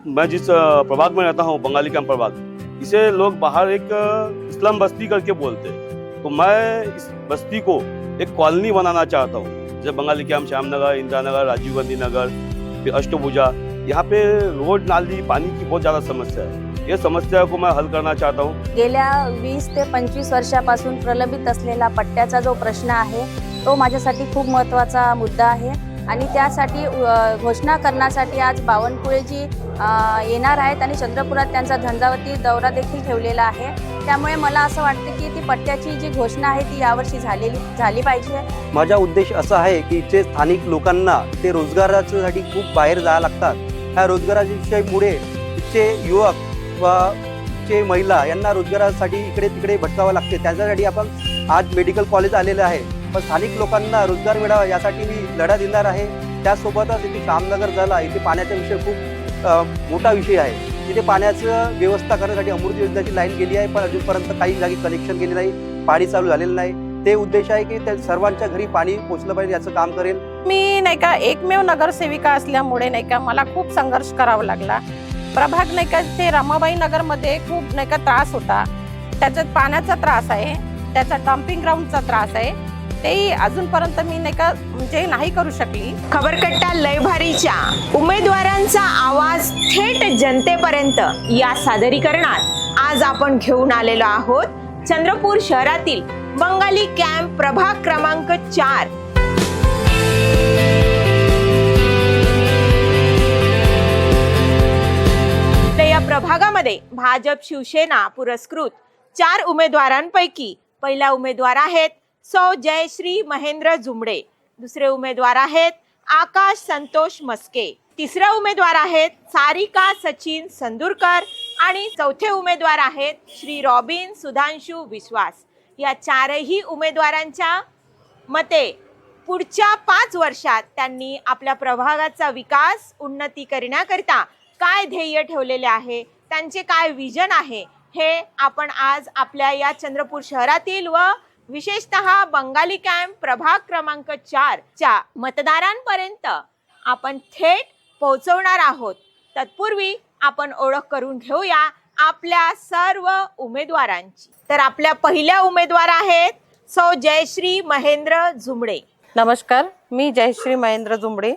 मैं जिस प्रभाग में रहता हूँ, बंगाली कैंप प्रभाग, इसे लोग बाहर एक इस्लाम बस्ती करके बोलते हैं। तो मैं इस बस्ती को एक कॉलोनी बनाना चाहता हूँ। जैसे बंगाली कैंप, श्यामनगर, इंदिरा नगर, राजीव गांधी नगर, फिर अष्टभुजा, यहाँ पे रोड, नाली, पानी की बहुत ज़्यादा समस्या है। ये समस्या को मैं हल करना चाहता हूँ। गेल्या 20 ते 25 वर्षापासून प्रलंबित असलेला पट्ट्याचा जो प्रश्न आहे तो माझ्यासाठी खूप महत्त्वाचा मुद्दा आहे आणि त्यासाठी घोषणा करण्यासाठी आज बावनकुळेजी येणार आहेत आणि चंद्रपुरात त्यांचा झंझावती दौरा देखील ठेवलेला आहे। त्यामुळे मला असं वाटतं की ती पट्ट्याची जी घोषणा आहे ती यावर्षी झाली पाहिजे। माझा उद्देश असा आहे की इथे स्थानिक लोकांना ते रोजगारासाठी खूप बाहेर जायला लागतात। ह्या रोजगारामुळे इथचे युवक व इथचे महिला यांना रोजगारासाठी इकडे तिकडे भटकावं लागते। त्याच्यासाठी आपण आज मेडिकल कॉलेज आलेले आहे, पण स्थानिक लोकांना रोजगार मिळावा यासाठी मी लढा देणार आहे। त्यासोबतच इथे श्यामनगर झाला, इथे पाण्याचा विषय खूप मोठा विषय आहे। इथे पाण्याचं व्यवस्था करण्यासाठी अमृत योजनेची लाईन गेली आहे, पण अजूनपर्यंत काही जागी कनेक्शन गेले नाही, पाणी चालू झालेलं नाही। ते उद्देश आहे की त्या सर्वांच्या घरी पाणी पोहोचलं पाहिजे, याचं काम करेल मी। नाही का एकमेव नगरसेविका असल्यामुळे नाही का मला खूप संघर्ष करावा लागला। प्रभाग नाही का ते रमाबाई नगर मध्ये खूप नाही का त्रास होता, त्याच्यात पाण्याचा त्रास आहे, त्याचा डम्पिंग ग्राउंडचा त्रास आहे, तेही अजूनपर्यंत मी नाही का म्हणजे नाही करू शकली। खबरकट्टा लय भारीच्या उमेदवारांचा आवाज थेट जनतेपर्यंत या सादरीकरणात आज आपण घेऊन आलेलो आहोत चंद्रपूर शहरातील बंगाली कॅम्प प्रभाग क्रमांक 4। या प्रभागामध्ये भाजप शिवसेना पुरस्कृत 4 उमेदवारांपैकी पहिला उमेदवार आहेत सौ जयश्री महेंद्र जुमडे, दुसरे उमेदवार आहेत आकाश संतोष मस्के, तिसरा उमेदवार आहेत सारिका सचिन संदूरकर आणि चौथे उमेदवार आहेत श्री रॉबिन सुधांशु विश्वास। या 4ही उमेदवारांच्या मते पुढच्या 5 वर्षात त्यांनी आपल्या प्रभागाचा विकास उन्नती करण्याकरिता काय ध्येय ठेवलेले आहे, त्यांचे काय विजन आहे, हे आपण आज आपल्या या चंद्रपूर शहरातील व विशेषतः बंगाली कॅम्प प्रभाग क्रमांक 4 च्या मतदारांपर्यंत आपण थेट पोहोचवणार आहोत। तत्पूर्वी आपण ओळख करून घेऊया आपल्या सर्व उमेदवारांची। तर आपल्या पहिल्या उमेदवार आहेत सौ जयश्री महेंद्र जुमडे। नमस्कार, मी जयश्री महेंद्र जुमडे,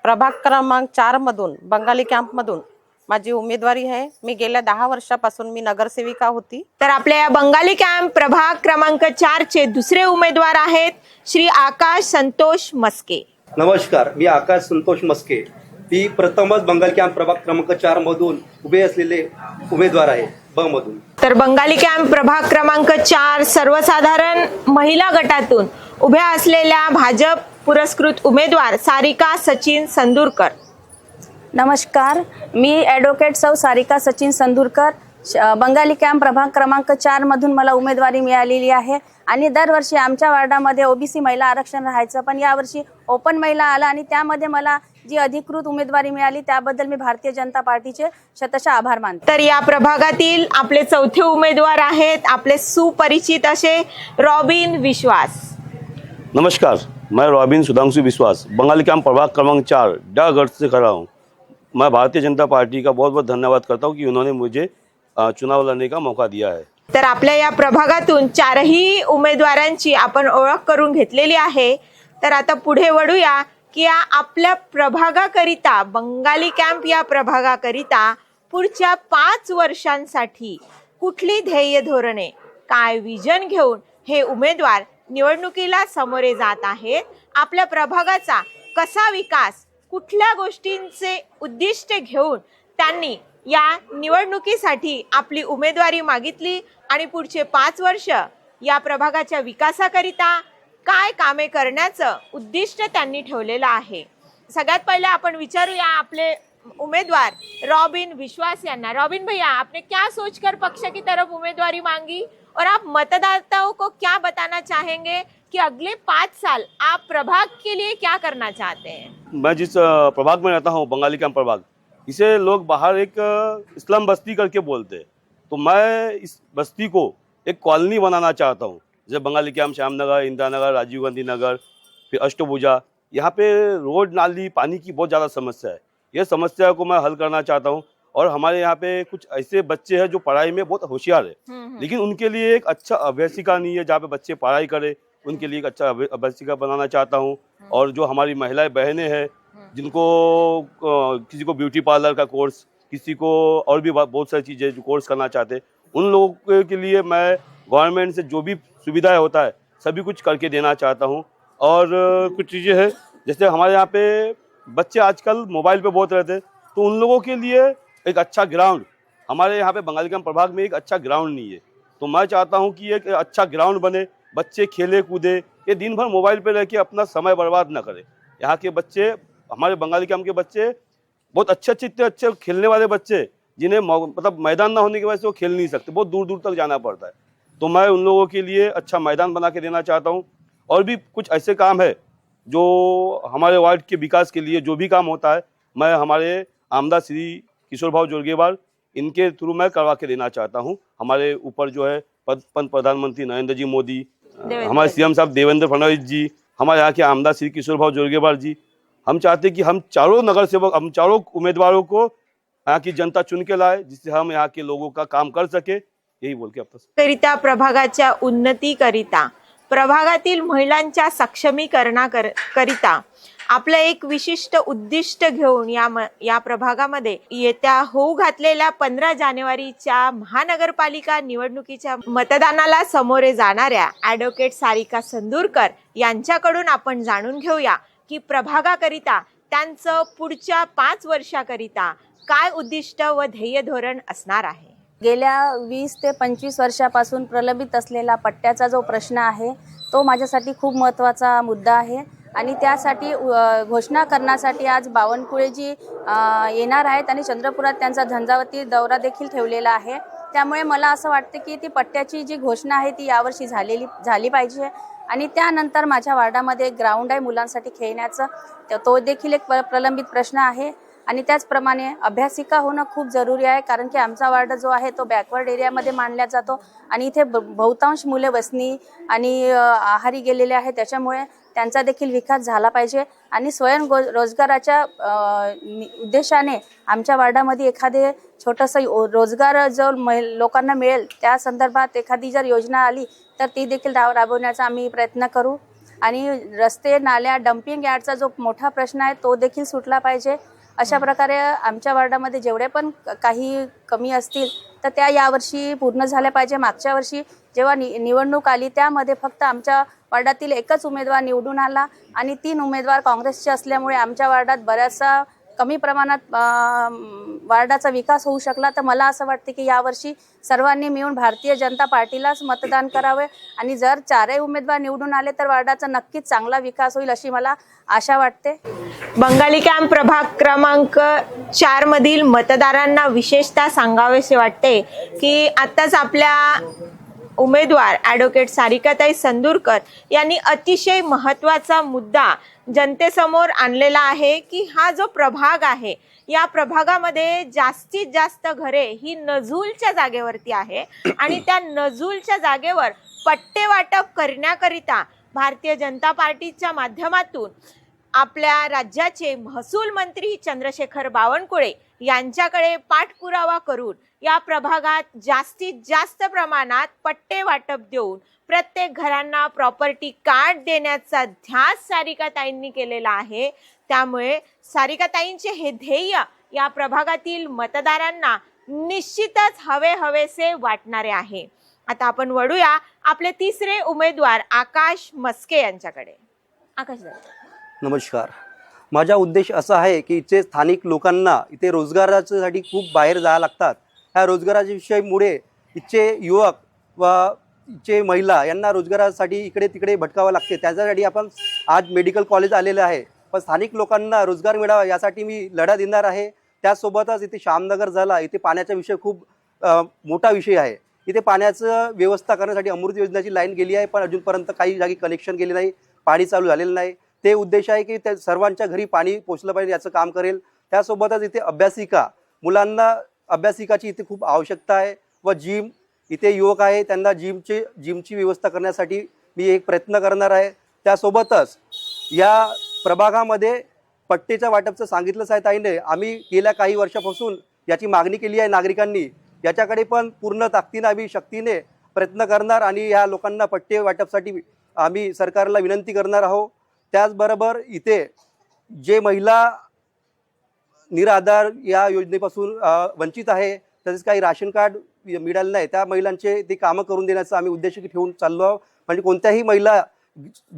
प्रभाग क्रमांक 4 मधून बंगाली कॅम्प मधून माझी उमेदवारी आहे। मी गेल्या 10 वर्षापासून मी नगरसेविका होती। तर आपल्या या बंगाली कॅम्प प्रभाग क्रमांक 4 चे दुसरे उमेदवार आहेत श्री आकाश संतोष मस्के। नमस्कार, मी आकाश संतोष मस्के, मी प्रथमच बंगाली कॅम्प प्रभाग क्रमांक 4 मधून उभे असलेले उमेदवार आहे, ब मधून। तर बंगाली कॅम्प प्रभाग क्रमांक 4 सर्वसाधारण महिला गटातून उभ्या असलेल्या भाजप पुरस्कृत उमेदवार सारिका सचिन संदूरकर। नमस्कार, मी ॲडव्होकेट सौ सारिका सचिन संदूरकर, बंगाली कॅम्प प्रभाग क्रमांक 4 मधून मला उमेदवारी मिळालेली आहे आणि दरवर्षी आमच्या वार्डामध्ये ओबीसी महिला आरक्षण राहायचं, पण यावर्षी ओपन महिला आला आणि त्यामध्ये मला जी अधिकृत उमेदवारी मिळाली त्याबद्दल मी भारतीय जनता पार्टीचे शतशः आभार मानते। तर या प्रभागातील आपले चौथे उमेदवार आहेत आपले सुपरिचित असे रॉबिन विश्वास। नमस्कार, मैं रॉबिन सुधांशु विश्वास, बंगाली कैंप प्रभाग क्रमांक 4 डागढ़ से खड़ा हूँ। मैं भारतीय जनता पार्टी का बहुत बहुत धन्यवाद करता हूँ कि उन्होंने मुझे चुनाव लड़ने का मौका दिया है। तर आपल्या या प्रभागातून 4ही उमेदवारांची आपण ओळख करून घेतलेली आहे। तर आता पुढे वळूया की या आपल्या प्रभागाकरिता बंगाली कॅम्प या प्रभागाकरिता पुढच्या 5 वर्षांसाठी कुठली ध्येय धोरणे, काय विजन घेऊन हे उमेदवार निवडणुकीला सामोरे जात आहेत, आपल्या प्रभागाचा कसा विकास, कुठल्या गोष्टींचे उद्दिष्ट घेऊन त्यांनी या निवडणुकीसाठी आपली उमेदवारी मागितली आणि पुढचे 5 वर्ष या प्रभागाच्या विकासाकरिता काय कामे करण्याचं उद्दिष्ट त्यांनी ठेवलेलं आहे। सगळ्यात पहिले आपण विचारूया आपले उम्मीदवार रॉबिन विश्वास यांना। रॉबिन भैया, आपने क्या सोचकर पक्ष की तरफ उम्मीदवारी मांगी और आप मतदाताओं को क्या बताना चाहेंगे कि अगले 5 साल आप प्रभाग के लिए क्या करना चाहते हैं? मैं जिस प्रभाग में रहता हूँ, बंगाली कैंप प्रभाग, इसे लोग बाहर एक इस्लाम बस्ती करके बोलते हैं। तो मैं इस बस्ती को एक कॉलोनी बनाना चाहता हूँ। जैसे बंगाली कैंप, श्यामनगर, इंदिरा नगर, राजीव गांधी नगर, फिर अष्टभुजा, यहाँ पे रोड, नाली, पानी की बहुत ज़्यादा समस्या है। ये समस्या को मैं हल करना चाहता हूँ। और हमारे यहाँ पे कुछ ऐसे बच्चे हैं जो पढ़ाई में बहुत होशियार है, लेकिन उनके लिए एक अच्छा अभ्यासिका नहीं है जहाँ पे बच्चे पढ़ाई करें। उनके लिए एक अच्छा अभ्यासिका बनाना चाहता हूँ। और जो हमारी महिलाएं बहनें हैं जिनको किसी को ब्यूटी पार्लर का कोर्स, किसी को और भी बहुत सारी चीज़ें जो कोर्स करना चाहते हैं, उन लोगों के लिए मैं गवर्नमेंट से जो भी सुविधाएं होता है सभी कुछ करके देना चाहता हूँ। और कुछ चीज़ें हैं जैसे हमारे यहाँ पे बच्चे आजकल मोबाइल पे बहुत रहते हैं, तो उन लोगों के लिए एक अच्छा ग्राउंड, हमारे यहाँ पे बंगाली कैंप प्रभाग में एक अच्छा ग्राउंड नहीं है। तो मैं चाहता हूँ कि एक अच्छा ग्राउंड बने, बच्चे खेले कूदे, ये दिन भर मोबाइल पे रह के अपना समय बर्बाद ना करें। यहाँ के बच्चे, हमारे बंगाली कैंप के बच्चे बहुत अच्छे इतने अच्छे खेलने वाले बच्चे, जिन्हें मतलब मैदान ना होने की वजह से वो खेल नहीं सकते, बहुत दूर दूर तक जाना पड़ता है। तो मैं उन लोगों के लिए अच्छा मैदान बना के देना चाहता हूँ। और भी कुछ ऐसे काम है जो हमारे वार्ड के विकास के लिए जो भी काम होता है, मैं हमारे आमदा श्री किशोर भाऊ जोरगेवाल इनके थ्रू मैं करवा के देना चाहता हूँ। हमारे ऊपर जो है प्रधानमंत्री नरेंद्र जी मोदी, हमारे सीएम साहब देवेंद्र फडणवीस जी, हमारे यहाँ के आमदा श्री किशोर भाऊ जोरगेवाल जी, हम चाहते हैं कि हम चारों नगर सेवक, हम चारों उम्मीदवारों को यहाँ की जनता चुन के लाए, जिससे हम यहाँ के लोगों का काम कर सके। यही बोल के अब करिता प्रभागाच्या उन्नतीकरिता, प्रभागातील महिलांच्या सक्षमीकरणाकरिता आपलं एक विशिष्ट उद्दिष्ट घेऊन या प्रभागामध्ये येत्या होऊ घातलेल्या 15 जानेवारीच्या महानगरपालिका निवडणुकीच्या मतदानाला समोरे जाणाऱ्या ॲडव्होकेट सारिका संदूरकर यांच्याकडून आपण जाणून घेऊया की प्रभागाकरिता त्यांचं पुढच्या 5 वर्षाकरिता काय उद्दिष्ट व ध्येय धोरण असणार आहे। गेल्या 20 ते 25 वर्षापासून प्रलंबित असलेला पट्ट्याचा जो प्रश्न आहे तो माझ्यासाठी खूप महत्त्वाचा मुद्दा आहे आणि त्यासाठी घोषणा करण्यासाठी आज बावनकुळेजी येणार आहेत आणि चंद्रपुरात त्यांचा झंझावती दौरा देखील ठेवलेला आहे। त्यामुळे मला असं वाटतं की ती पट्ट्याची जी घोषणा आहे ती यावर्षी झाली पाहिजे आणि त्यानंतर माझ्या वार्डामध्ये एक ग्राउंड आहे मुलांसाठी खेळण्याचं, तो देखील एक प्रलंबित प्रश्न आहे। आणि त्याचप्रमाणे अभ्यासिका होणं खूप जरुरी आहे, कारण की आमचा वार्ड जो आहे तो बॅकवर्ड एरियामध्ये मानला जातो आणि इथे बहुतांश मुले वसनी आणि आहारी गेलेले आहेत, त्याच्यामुळे त्यांचा देखील विकास झाला पाहिजे। आणि रोजगाराच्या उद्देशाने आमच्या वार्डामध्ये एखादे छोटंसं रोजगार जो लोकांना मिळेल त्या संदर्भात एखादी जर योजना आली तर ती देखील राबवण्याचा आम्ही प्रयत्न करू। आणि रस्ते, नाल्या, डम्पिंग यार्डचा जो मोठा प्रश्न आहे तो देखील सुटला पाहिजे। अशा प्रकारे आमच्या वार्डामध्ये जेवढे पण काही कमी असतील तर त्या यावर्षी पूर्ण झाल्या पाहिजे। मागच्या वर्षी जेव्हा निवडणूक आली त्यामध्ये फक्त आमच्या वार्डातील एकच उमेदवार निवडून आला आणि 3 उमेदवार काँग्रेसचे असल्यामुळे आमच्या वार्डात बऱ्याचसा कमी प्रमाणात वार्डाचा विकास होऊ शकला। तर मला असं वाटते की यावर्षी सर्वांनी मिळून भारतीय जनता पार्टीलाच मतदान करावे आणि जर 4ही उमेदवार निवडून आले तर वार्डाचा नक्कीच चांगला विकास होईल अशी मला आशा वाटते। बंगाली कॅम्प प्रभाग क्रमांक 4 मधील मतदारांना विशेषतः सांगावेसे वाटते की आत्ताच आपल्या उमेदवार ॲडव्होकेट सारिकाताई संदूरकर यांनी अतिशय महत्त्वाचा मुद्दा जनतेसमोर आणलेला आहे की हा जो प्रभाग आहे या प्रभागामध्ये जास्तीत जास्त घरे ही नजूलच्या जागेवरती आहे आणि त्या नजूलच्या जागेवर पट्टे वाटप करण्याकरिता भारतीय जनता पार्टीच्या माध्यमातून आपल्या राज्याचे महसूल मंत्री चंद्रशेखर बावनकुळे यांच्याकडे पाठपुरावा करून या प्रभागात जास्तीत जास्त प्रमाणात पट्टे वाटप देऊन प्रत्येक घरांना प्रॉपर्टी कार्ड देण्याचा ध्यास सारिकाताईंनी केलेला आहे। त्यामुळे सारिकाताईंचे हे ध्येय या प्रभागातील मतदारांना निश्चितच हवेसे वाटणारे आहे। आता आपण वळूया आपले तिसरे उमेदवार आकाश मस्के यांच्याकडे। आकाश नमस्कार, माझा उद्देश असा आहे की इथे स्थानिक लोकांना इथे रोजगारासाठी खूप बाहेर जायला लागतात। ह्या रोजगाराच्या विषयामुळे इथचे युवक व इथचे महिला यांना रोजगारासाठी इकडे तिकडे भटकावं लागते। त्याच्यासाठी आपण आज मेडिकल कॉलेज आलेलं आहे, पण स्थानिक लोकांना रोजगार मिळावा यासाठी मी लढा देणार आहे। त्यासोबतच इथे श्यामनगर झाला, इथे पाण्याचा विषय खूप मोठा विषय आहे। इथे पाण्याचं व्यवस्था करण्यासाठी अमृत योजनेची लाईन गेली आहे, पण अजूनपर्यंत काही जागी कनेक्शन गेले नाही, पाणी चालू झालेलं नाही। ते उद्देश आहे की त्या सर्वांच्या घरी पाणी पोचलं पाहिजे याचं काम करेल। त्यासोबतच इथे अभ्यासिका, मुलांना अभ्यासिकाची इथे खूप आवश्यकता आहे व जिम, इथे युवक आहे त्यांना जिमची व्यवस्था करण्यासाठी मी एक प्रयत्न करणार आहे। त्यासोबतच या प्रभागामध्ये पट्टेच्या वाटपचं सांगितलंच आहे ताईने. आम्ही गेल्या काही वर्षापासून याची मागणी केली आहे नागरिकांनी. याच्याकडे पण पूर्ण ताकदीने आम्ही शक्तीने प्रयत्न करणार आणि या लोकांना पट्टे वाटपसाठी आम्ही सरकारला विनंती करणार आहोत. त्याचबरोबर इथे जे महिला निराधार या योजनेपासून वंचित आहे, तसेच काही राशन कार्ड मिळालं नाही, त्या महिलांचे ते कामं करून देण्याचा आम्ही उद्देश ठेवून चाललो आहोत. म्हणजे कोणत्याही महिला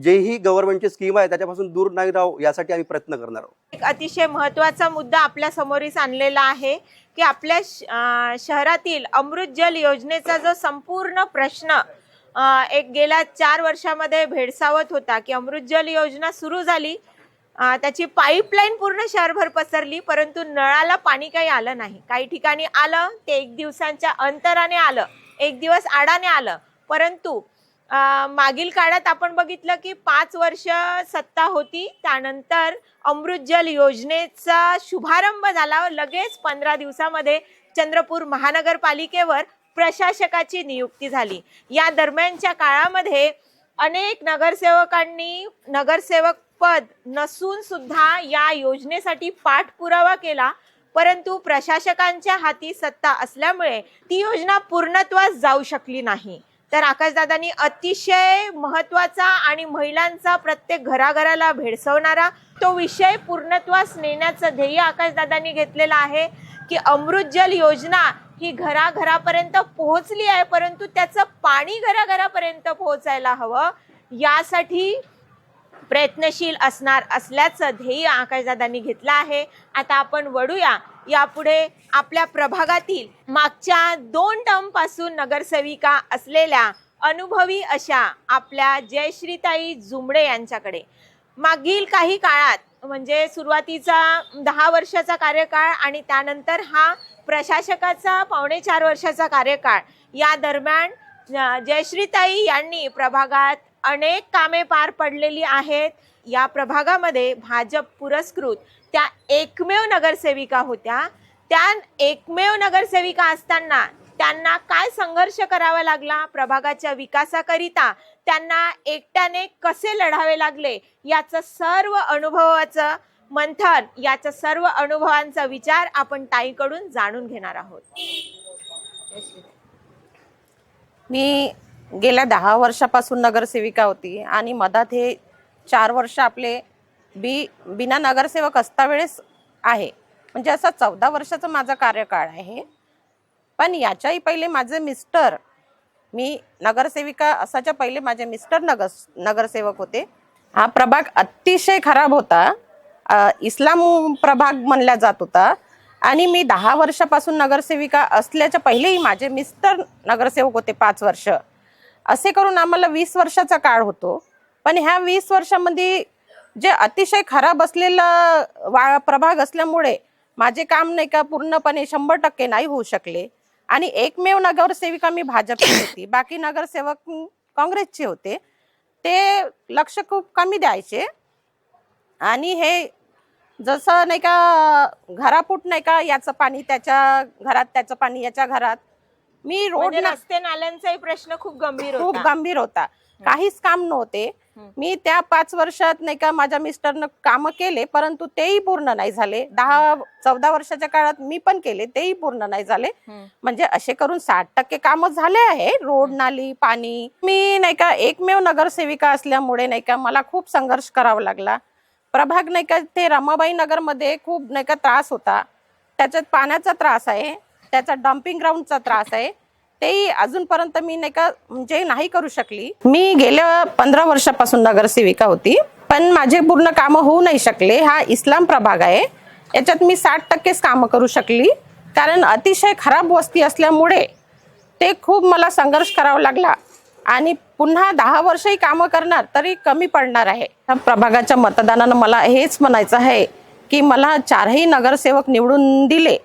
जेही गव्हर्नमेंटची स्कीम आहे त्याच्यापासून दूर नाही राहू यासाठी आम्ही प्रयत्न करणार आहोत. एक अतिशय महत्त्वाचा मुद्दा आपल्या समोरीस आणलेला आहे की आपल्या शहरातील अमृत जल योजनेचा जो संपूर्ण प्रश्न एक गेल्या 4 वर्षामध्ये भेडसावत होता की अमृत जल योजना सुरू झाली, त्याची पाईपलाईन पूर्ण शहरभर पसरली, परंतु नळाला पाणी काही आलं नाही. काही ठिकाणी आलं ते 1 दिवसांच्या अंतराने आलं, 1 दिवस आडाने आलं. परंतु मागील काळात आपण बघितलं की 5 वर्ष सत्ता होती, त्यानंतर अमृत जल योजनेचा शुभारंभ झाला. लगेच 15 दिवसामध्ये चंद्रपूर महानगरपालिकेवर प्रशासकाची नियुक्ती झाली. या दरम्यानच्या काळामध्ये अनेक नगरसेवकांनी नगरसेवक पद नसून सुद्धा या योजनेसाठी पाठपुरावा केला, परंतु प्रशासकांच्या हाती सत्ता असल्यामुळे ती योजना पूर्णत्वास जाऊ शकली नाही. तर आकाशदादांनी अतिशय महत्त्वाचा आणि महिलांचा प्रत्येक घराघराला भेडसावणारा तो विषय पूर्णत्वास नेण्याचं ध्येय आकाशदादांनी घेतलेलं आहे की अमृत जल योजना ही घराघरापर्यंत पोहोचली आहे, परंतु त्याचं पाणी घराघरापर्यंत पोहोचायला हवं, यासाठी प्रयत्नशील असणार असल्याचं ध्येय आकाशदादांनी घेतलं आहे. आता आपण वळूया यापुढे आपल्या प्रभागातील मागच्या 2 टर्म पासून नगरसेविका असलेल्या अनुभवी अशा आपल्या जयश्रीताई जुमडे यांच्याकडे. मागील काही काळात म्हणजे सुरुवातीचा 10 वर्षाचा कार्यकाळ आणि त्यानंतर हा प्रशासकाचा 4.5 वर्षाचा कार्यकाळ, या दरम्यान जयश्रीताई यांनी प्रभागात अनेक कामे पार पडलेली आहेत. या प्रभागामध्ये भाजप पुरस्कृत त्या एकमेव नगरसेविका होत्या. त्या एकमेव नगरसेविका असताना त्यांना काय संघर्ष करावा लागला, प्रभागाच्या विकासाकरिता त्यांना एकट्याने कसे लढावे लागले, याचं सर्व अनुभवाचं मंथन, याच्या सर्व अनुभवांचा विचार आपण ताईकडून जाणून घेणार आहोत. मी गेल्या 10 वर्षापासून नगरसेविका होती आणि मधात हे 4 वर्ष आपले बिना नगरसेवक असता वेळेस आहे. म्हणजे असा 14 वर्षाचा माझा कार्यकाळ आहे. पण याच्याही पहिले माझे मिस्टर, मी नगरसेविका असाच्या पहिले माझे मिस्टर नगरसेवक होते. हा प्रभाग अतिशय खराब होता, इस्लाम प्रभाग म्हणला जात होता आणि मी 10 वर्षापासून नगरसेविका असल्याच्या पहिलेही माझे मिस्टर नगरसेवक होते 5 वर्ष. असे करून आम्हाला 20 वर्षाचा काळ होतो. पण ह्या 20 वर्षामध्ये जे अतिशय खराब असलेला प्रभाग असल्यामुळे माझे काम नाही का पूर्णपणे 100% नाही होऊ शकले आणि एकमेव नगरसेविका मी भाजपची होती, बाकी नगरसेवक काँग्रेसचे होते. ते लक्ष खूप कमी द्यायचे आणि हे जसं नाही का घरापुट नाही का याचं पाणी त्याच्या घरात, त्याचं पाणी याच्या घरात, मी रोड रस्ते नाल्यांचाही प्रश्न खूप गंभीर होता. काहीच काम नव्हते. मी त्या 5 वर्षात नाही का माझ्या मिस्टरनं कामं केले, परंतु तेही पूर्ण नाही झाले. 10-14 वर्षाच्या काळात मी पण केले, तेही पूर्ण नाही झाले. म्हणजे असे करून 60% कामं झाले आहे, रोड नाली पाणी. मी नाही का एकमेव नगरसेविका असल्यामुळे नाही का मला खूप संघर्ष करावा लागला. प्रभाग नाही का ते रमाबाई नगरमध्ये खूप नाही का त्रास होता. त्याच्यात पाण्याचा त्रास आहे, त्याचा डम्पिंग ग्राउंडचा त्रास आहे, तेही अजूनपर्यंत मी नाही का म्हणजे नाही करू शकली. मी गेल्या 15 वर्षापासून नगरसेविका होती, पण माझे पूर्ण कामं होऊ नाही शकले. हा इस्लाम प्रभाग आहे, याच्यात मी 60%च कामं करू शकली, कारण अतिशय खराब वस्ती असल्यामुळे ते खूप मला संघर्ष करावा लागला आणि पुन्हा 10 वर्षही कामं करणार तरी कमी पडणार आहे. प्रभागाच्या मतदानानं मला हेच म्हणायचं आहे की मला 4ही नगरसेवक निवडून दिले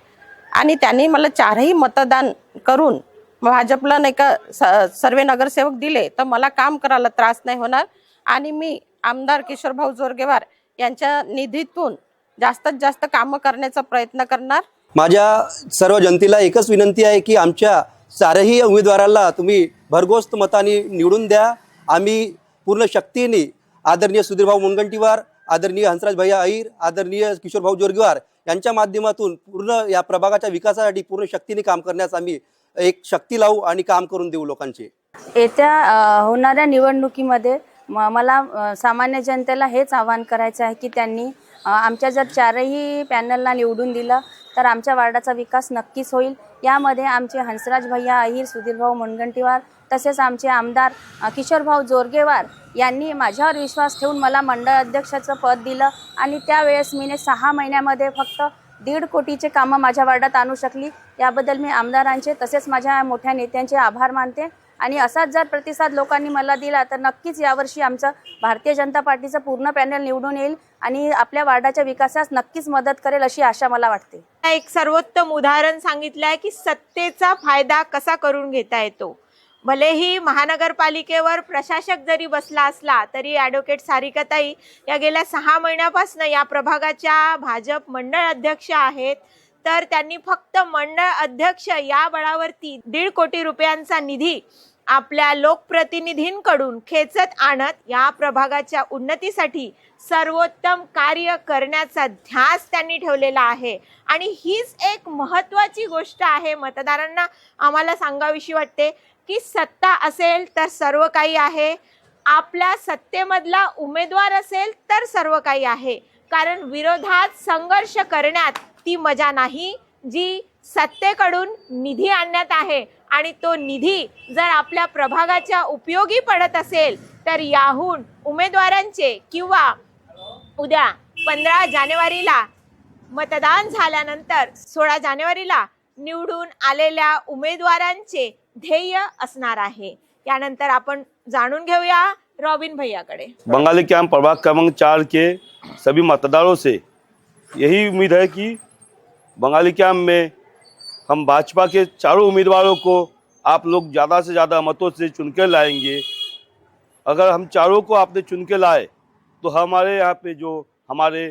आणि त्यांनी मला 4ही मतदान करून भाजपला नाही का सर्व नगरसेवक दिले तर मला काम करायला त्रास नाही होणार आणि मी आमदार किशोरभाऊ जोरगेवार यांच्या निधीतून जास्तीत जास्त कामं करण्याचा प्रयत्न करणार. माझ्या सर्व जनतेला एकच विनंती आहे की आमच्या 4ही उमेदवाराला तुम्ही भरघोस मताने निवडून द्या. आम्ही पूर्ण शक्तीने आदरणीय सुधीरभाऊ मुनगंटीवार, आदरणीय हंसराज भैया अहिर, आदरणीय किशोर भाऊ जोरगेवार यांच्या माध्यमातून पूर्ण या प्रभागाच्या विकासासाठी पूर्ण शक्तीने काम करण्यास आम्ही एक शक्ती लावू आणि काम करून देऊ लोकांचे। येत्या होणाऱ्या निवडणुकीमध्ये मला सामान्य जनतेला हेच आवाहन करायचं आहे की त्यांनी आमच्या जर चारही पॅनलला निवडून दिलं तर आमच्या वार्डाचा विकास नक्कीच होईल। यामध्ये आमचे हंसराज भैया अहिर, सुधीरभाऊ मुनगंटीवार तसेच आमचे आमदार किशोरभाऊ जोरगेवार यांनी माझ्यावर विश्वास ठेवून मला मंडळ अध्यक्षाचं पद दिलं आणि त्यावेळेस मी 6 महिन्यामध्ये फक्त 1.5 कोटीचे कामं माझ्या वार्डात आणू शकली। याबद्दल मी आमदारांचे तसेच माझ्या मोठ्या नेत्यांचे आभार मानते आणि असाच जर प्रतिसाद लोकांनी मला दिला तर नक्कीच यावर्षी आमचं भारतीय जनता पार्टीचं पूर्ण पॅनल निवडून येईल आणि आपल्या वार्डाच्या विकासास नक्कीच मदत करेल अशी आशा मला वाटते। एक सर्वोत्तम उदाहरण सांगितलं आहे की सत्तेचा फायदा कसा करून घेता येतो। भलेही महानगरपालिकेवर प्रशासक जरी बसला असला तरी ॲडव्होकेट सारिकाताई या गेल्या 6 महिन्यापासून या प्रभागाच्या भाजप मंडळ अध्यक्ष आहेत। तर त्यांनी फक्त मंडळ अध्यक्ष या बळावरती 1.5 कोटी रुपयांचा निधी आपल्या लोकप्रतिनिधींकडून खेचत आणत या प्रभागाच्या उन्नतीसाठी सर्वोत्तम कार्य करण्याचा ध्यास त्यांनी ठेवलेला आहे आणि हीच एक महत्त्वाची गोष्ट आहे। मतदारांना आम्हाला सांगावीशी वाटते की सत्ता असेल तर सर्व काही आहे, आपल्या सत्तेमधला उमेदवार असेल तर सर्व काही आहे, कारण विरोधात संघर्ष करण्यात ती मजा नाही जी सत्तेकडून निधी आणण्यात आहे आणि तो निधी जर आपल्या प्रभागाच्या उपयोगी पडत असेल तर याहून उमेदवारांचे किंवा उद्या 15 जानेवारीला मतदान झाल्यानंतर 16 जानेवारीला निवडून आलेल्या उमेदवारांचे ध्येय असणार आहे। यानंतर आपण जाणून घेऊया रॉबिन भैयाकडे। बंगाली कैंप प्रभाग क्रमांक 4 के सभी मतदारों से यही उम्मीद है कि बंगाली कैंप में हम भाजपा के चारों उम्मीदवारों को आप लोग ज़्यादा से ज़्यादा मतों से चुनकर लाएंगे। अगर हम चारों को आपने चुन के लाए तो हमारे यहाँ पे जो हमारे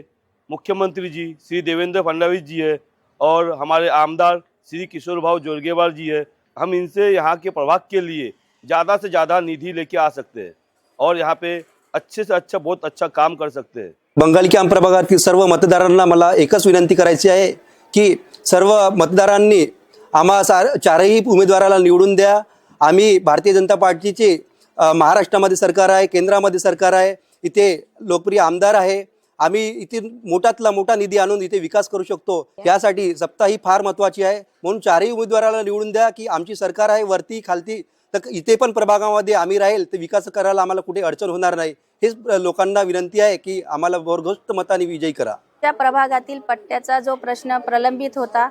मुख्यमंत्री जी श्री देवेंद्र फडणवीस जी है और हमारे आमदार श्री किशोर भाऊ जोरगेवार जी है, हम इनसे यहाँ के प्रभाग के लिए ज़्यादा से ज़्यादा निधि लेके आ सकते हैं और यहाँ पे अच्छे से अच्छा बहुत अच्छा काम कर सकते हैं। बंगाली कॅम्प प्रभागातील सर्व मतदारांना मला एकच विनंती करायची आहे की सर्व मतदारांनी आम्हा चारही उमेदवाराला निवडून द्या। आम्ही भारतीय जनता पार्टीचे महाराष्ट्रामध्ये सरकार आहे, केंद्रामध्ये सरकार आहे, इथे लोकप्रिय आमदार आहे, आम्ही इथे मोठातला मोठा निधी आणून इथे विकास करू शकतो। यासाठी सत्ता ही फार महत्त्वाची आहे, म्हणून चारही उमेदवाराला निवडून द्या की आमची सरकार आहे वरती खालती, तर इथे पण प्रभागामध्ये आम्ही राहील तर विकास करायला आम्हाला कुठे अडचण होणार नाही। हेच लोकांना विनंती आहे की आम्हाला भरघोस मताने विजयी करा। त्या प्रभागातील पट्ट्याचा जो प्रश्न प्रलंबित होता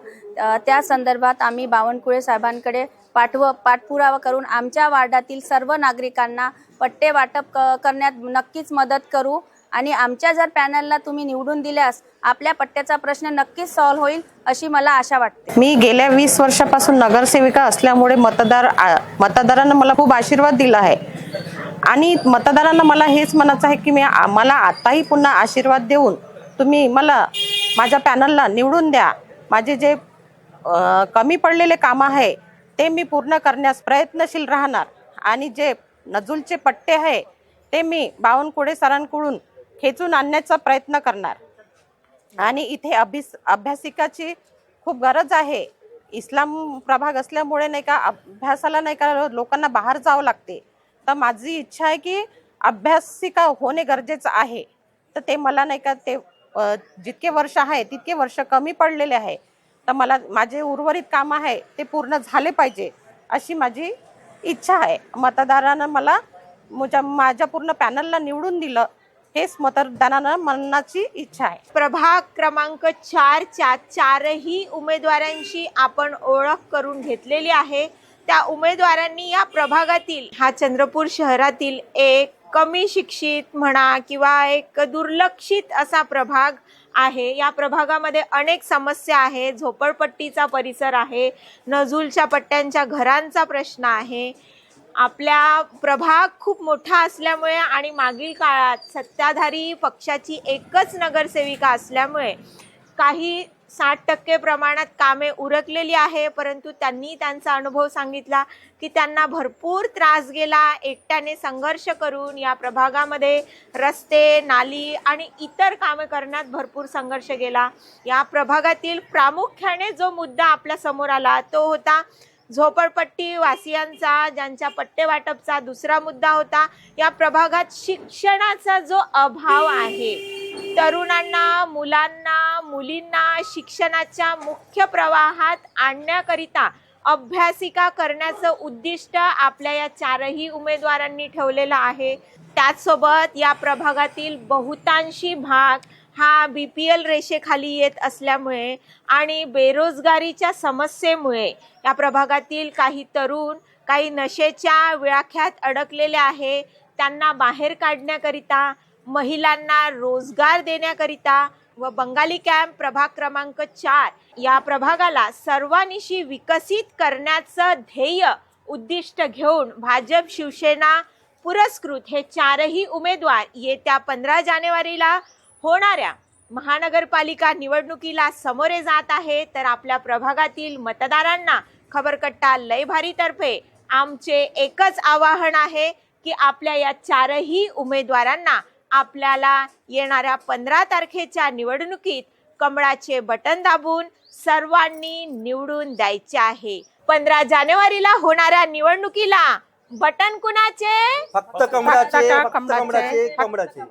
त्या संदर्भात आम्ही बावनकुळे साहेबांकडे पाठपुरावा करून आमच्या वार्डातील सर्व नागरिकांना पट्टे वाटप करण्यात नक्कीच मदत करू आणि आमच्या जर पॅनलला तुम्ही निवडून दिल्यास आपल्या पट्ट्याचा प्रश्न नक्कीच सॉल्व्ह होईल अशी मला आशा वाटते। मी गेल्या 20 वर्षापासून नगरसेविका असल्यामुळे मतदारांना मला खूप आशीर्वाद दिला आहे आणि मतदारांना मला हेच म्हणायचं आहे की मला आताही पुन्हा आशीर्वाद देऊन तुम्ही मला माझ्या पॅनलला निवडून द्या। माझे जे कमी पडलेले काम आहे ते मी पूर्ण करण्यास प्रयत्नशील राहणार आणि जे नजूलचे पट्टे आहे ते मी बावनकुळे सरांकडून खेचून आणण्याचा प्रयत्न करणार आणि इथे अभ्यासिकाची खूप गरज आहे। इस्लाम प्रभाग असल्यामुळे नाही का अभ्यासाला नाही का लोकांना बाहेर जावं लागते, तर माझी इच्छा आहे की अभ्यासिका होणे गरजेचं आहे। तर ते मला नाही का ते जितके वर्ष आहे तितके वर्ष कमी पडलेले आहे, तर मला माझे उर्वरित काम आहे ते पूर्ण झाले पाहिजे अशी माझी इच्छा आहे। मतदारांना मला माझ्या पूर्ण पॅनलला निवडून दिलं हेच मतदारांना म्हणण्याची इच्छा आहे। प्रभाग क्रमांक 4 च्या चारही उमेदवारांशी आपण ओळख करून घेतलेली आहे। त्या उमेदवारांनी या प्रभागातील हा चंद्रपूर शहरातील एक कमी शिक्षित म्हणा किंवा एक दुर्लक्षित असा प्रभाग आहे। या प्रभागामध्ये अनेक समस्या आहे, झोपडपट्टीचा परिसर आहे, नजूलच्या पट्ट्यांच्या घरांचा प्रश्न आहे। आपला प्रभाग खूप मोठा असल्यामुळे आणि मागील काळात सत्ताधारी पक्षाची एकच नगरसेविका असल्यामुळे काही 60% प्रमाणात कामे उरकलेली आहे, परंतु त्यांनी त्यांचा अनुभव सांगितला की त्यांना भरपूर त्रास गेला एकट्याने संघर्ष करून या प्रभागामध्ये रस्ते, नाली आणि इतर कामे करण्यात भरपूर संघर्ष गेला. या प्रभागातील प्रामुख्याने जो मुद्दा आपल्या समोर आला तो होता झोपडपट्टी वासियांचा, ज्यांच्या पट्टे वाटपचा. दुसरा मुद्दा होता या प्रभागात शिक्षणाचा जो अभाव आहे. तरुणांना, मुलांना, मुलींना शिक्षणाच्या मुख्य प्रवाहात आणण्याकरिता अभ्यासिका करण्याचं उद्दिष्ट आपल्या या चारही उमेदवारांनी ठेवलेलं आहे. त्याचसोबत या प्रभागातील बहुतांशी भाग हा BPL रेषेखाली येत असल्यामुळे आणि बेरोजगारीच्या समस्येमुळे या प्रभागातील काही तरुण काही नशेच्या विळख्यात अडकलेले आहे. त्यांना बाहेर काढण्याकरिता, महिलांना रोजगार देण्याकरिता व बंगाली कॅम्प प्रभाग क्रमांक 4 या प्रभागाला सर्वांनिशी विकसित करण्याचं ध्येय उद्दिष्ट घेऊन भाजप शिवसेना पुरस्कृत हे चारही उमेदवार येत्या 15 जानेवारीला होणाऱ्या महानगरपालिका निवडणुकीला सामोरे जात आहे. तर आपल्या प्रभागातील मतदारांना खबरकट्टा लय भारी तर्फे आमचे एकच आवाहन आहे की आपल्या या चारही उमेदवारांना आपल्याला येणाऱ्या 15 तारखेच्या निवडणुकीत कमळाचे बटन दाबून सर्वांनी निवडून द्यायचे आहे. 15 जानेवारीला होणाऱ्या निवडणुकीला बटन कुणाचे? फक्त कमळाचे, फक्त कमळाचे, कमळाचे.